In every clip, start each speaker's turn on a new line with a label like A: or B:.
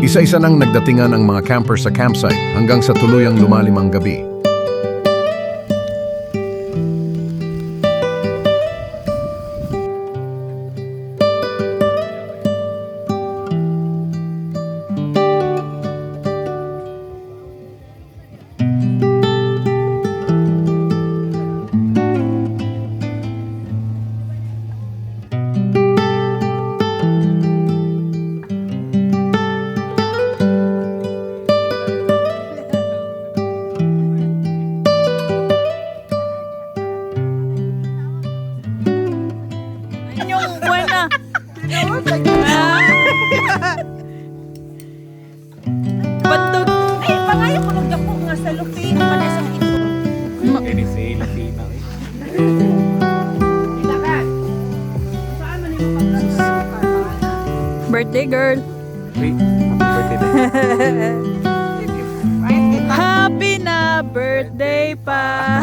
A: Isa-isa nang nagdatingan ang mga campers sa campsite hanggang sa tuluyang lumalim ang gabi.
B: Bandog. Ay, pangayo ko nagdako nga sa Lupin. Panesang ito.
C: Ini si Latina.
B: Birthday girl.
C: Wait, happy birthday.
B: Happy na birthday pa.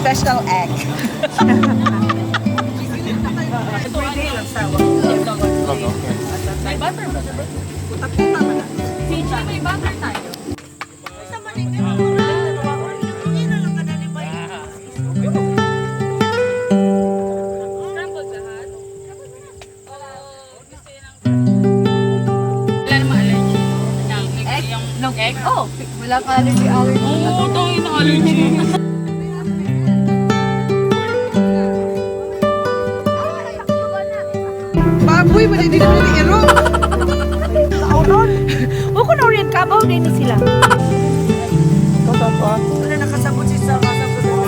D: Special egg.
B: May butter ba? Fiji, may butter tayo.
D: Egg? Oh, wala ka allergy.
B: Oo, tangin na allergy.
D: Baboy, wala din mo ni Ero.
B: Kaunon. O kung orient kabaw, din sila.
D: Wala nakasabot si sa kasabot.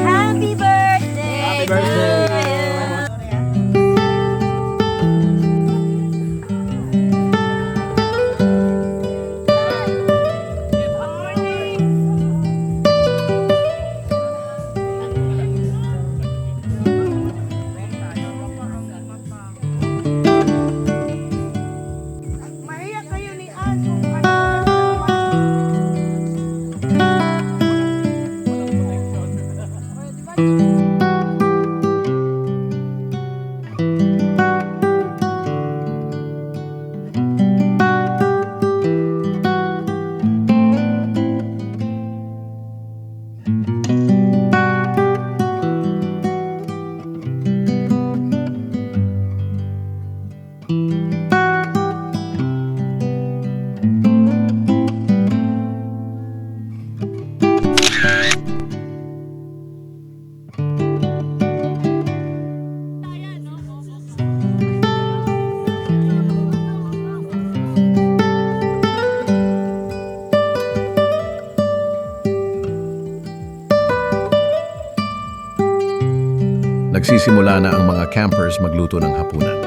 B: Happy birthday!
C: Happy birthday!
A: Nagsisimula na ang mga campers magluto ng hapunan.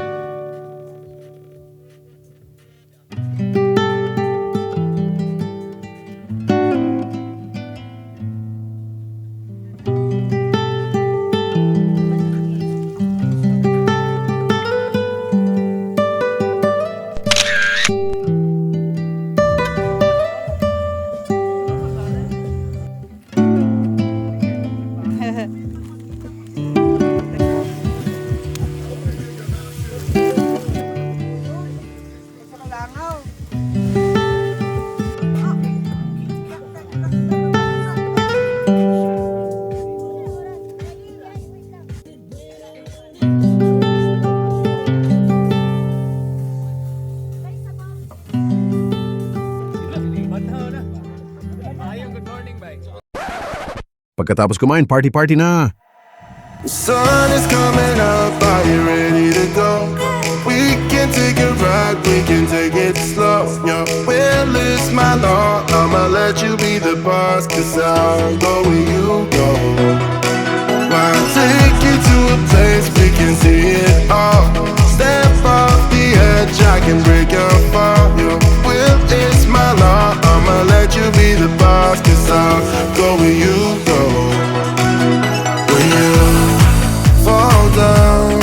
A: Pagkatapos kumain, party-party na.
E: The sun is coming up, are you ready to go? We can take a ride, we can take it slow. Your will is my law, I'ma let you be the boss, 'cause I'll go where you go. I'll take you to a place we can see it all. Step off the edge, I can break your fall. Your will is my law, I'ma let you be the boss, 'cause I'll go where you go. When you fall down,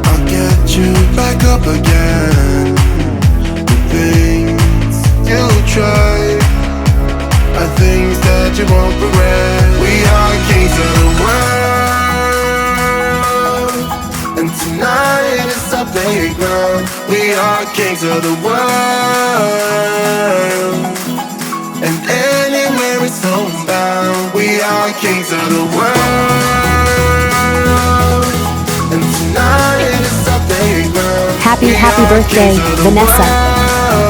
E: I'll get you back up again. The things you try are things that you won't regret. We are kings of the world, and tonight is our playground. We are kings of the world, and anywhere it's homebound. We are kings of the world, and tonight is our playground.
B: Happy,
E: We
B: happy
E: are
B: birthday,
E: kings of the
B: Vanessa.
E: world,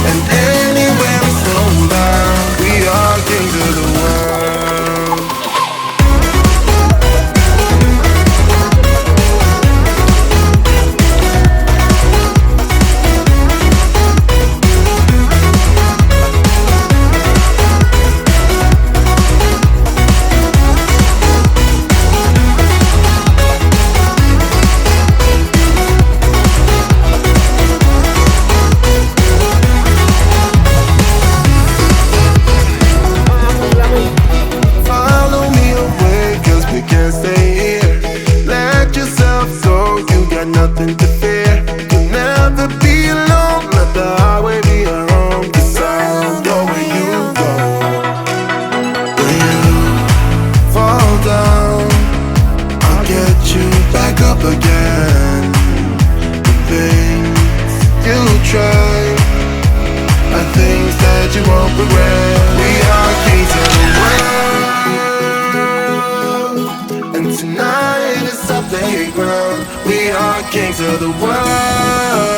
E: and anywhere it's homebound. We are kings of the world. Follow me away, 'cause we can't stay here. Let yourself go, you got nothing to fear. You'll never be alone, let the highway be your home, 'cause I'll go where you go. When you fall down, I'll get you back up again. The things you try are things that you won't regret. We are kings of the world, and tonight is our playground. We are kings of the world,